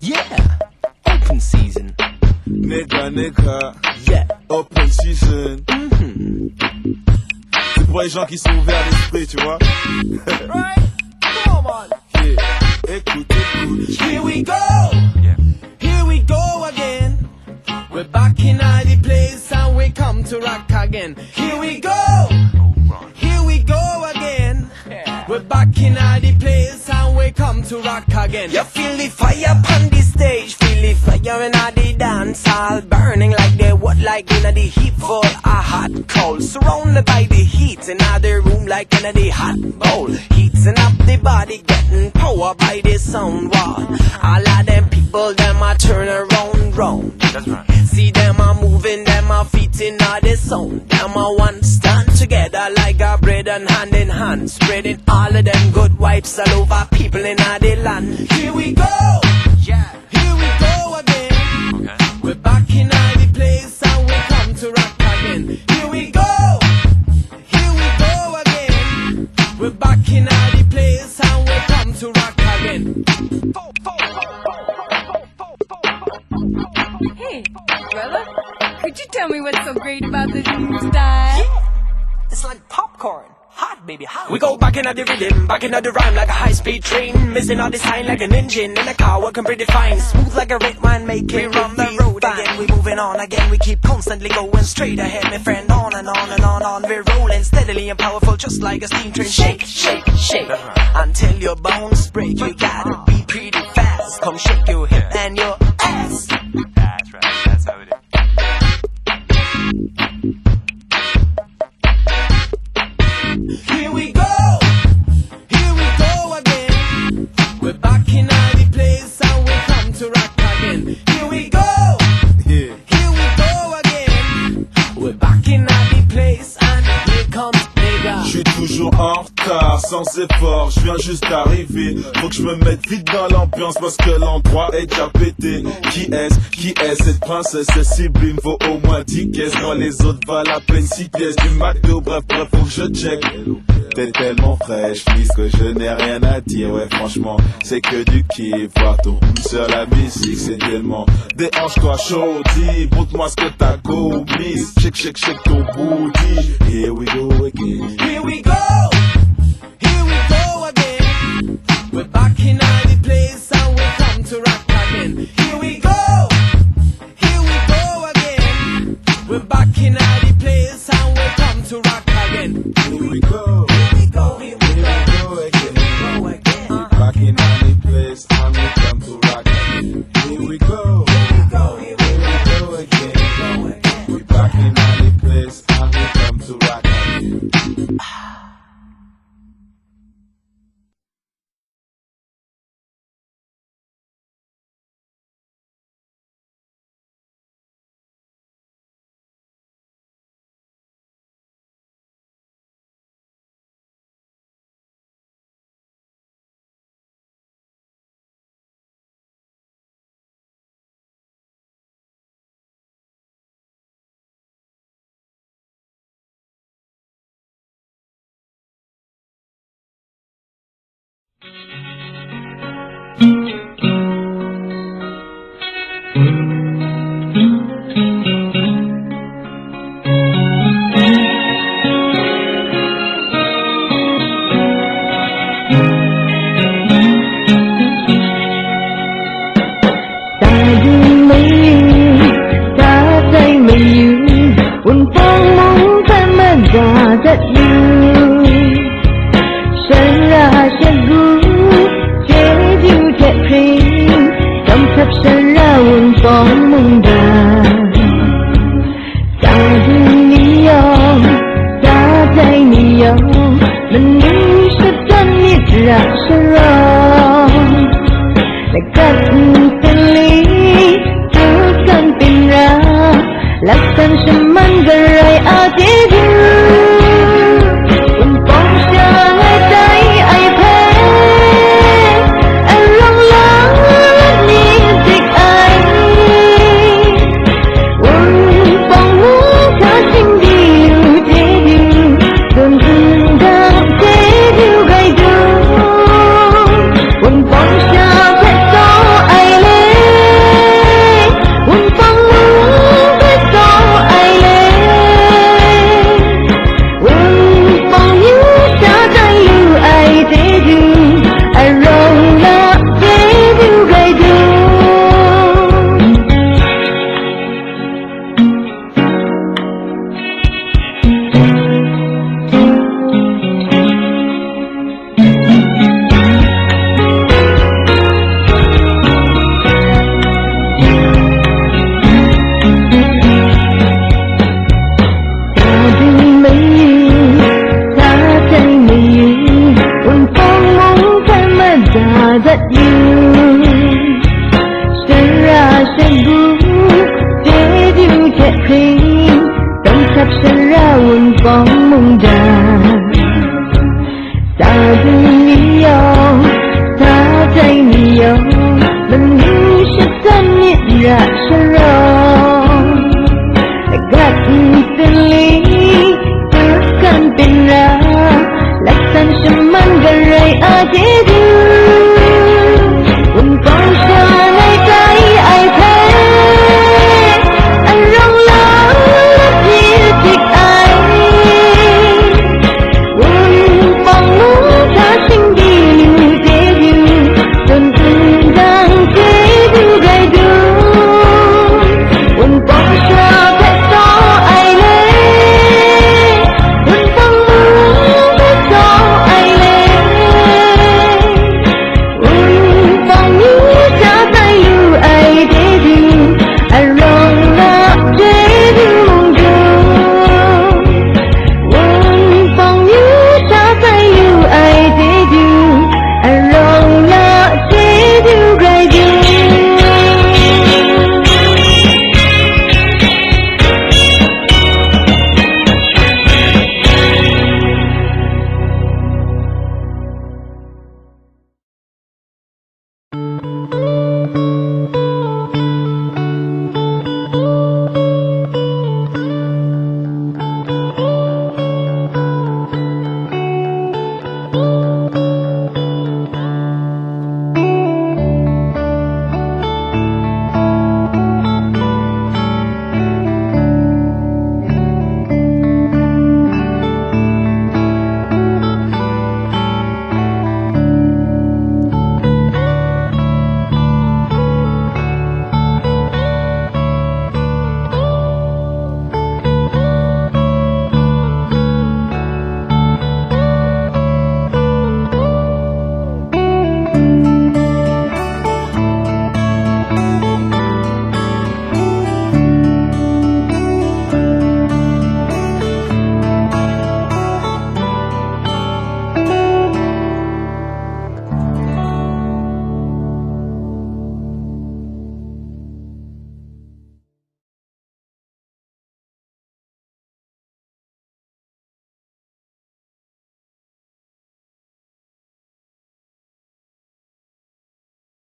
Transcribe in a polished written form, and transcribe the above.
Yeah, open season. Nigga, Yeah. open season. C'est pour les gens qui sont ouverts d'esprit, tu vois. Right? Come on. Yeah. Écoute. Here we go. Here we go again. We're back in the place and we come to rock again. Here we go. Here we go again. We're back in the place and we come to rock again. You feel the fire upon the stage, feel the fire in the dance hall, burning like the wood, like in the heat full a hot coal, surrounded by the heat in the room like in the hot bowl, heating up the body, getting power by the sound wall. All of them people, them a turn around, round. That's right. See them a moving, them a feet in the sound. Them a one stand together like a bread and hand in hand, spreading all of them good vibes all over people in the land. Here we go, yeah. Here we go again. Okay. We're back in the place and we come to rock again. Here we go, here we go again. We're back in the place and we come to rock again. Hey, brother, could you tell me what's so great about this new style? It's like popcorn. Hot, baby, hot. We go back in the rhythm, back in the rhyme like a high-speed train. Missing all the sign like an engine in a car working pretty fine. Smooth like a red wine making. We run the road again, we moving on again. We keep constantly going straight ahead, my friend. On and on and on. We're rolling steadily and powerful just like a steam train. Shake, shake, shake. Until your bones break, you gotta be pretty fast. Come shake your hip and your ass. That's right. That's how it is. Here we go again. We're back in the place and we come to rock again. Here we go again. We're back in the place and here comes nigga. Je suis toujours en retard, sans effort, je viens juste d'arriver. Faut que je me mette vite dans l'ambiance parce que l'endroit est déjà pété. Qui est cette princesse? C'est sublime, vaut au moins 10 caisses. Quand les autres valent à peine 6 pièces. Du McDo, bref, faut que je check. T'es tellement fraîche, please, que je n'ai rien à dire. Ouais, franchement, c'est que du kiff. Voir ton sur la musique, c'est tellement. Déhanche-toi, chaudie, montre-moi ce que t'as commis. Shake ton booty. Here we go again. Here we go again. We're back in the place and we come to rock again. Here we go again. We're back in the place and we come to rock again. Here we go again. Back in the place and we come to rock again. Here we go again. We back in the place and we come to rock again. tebu Dedu keping Tongkap serawun pong muda Sa dunia Sa dunia Manusia tanit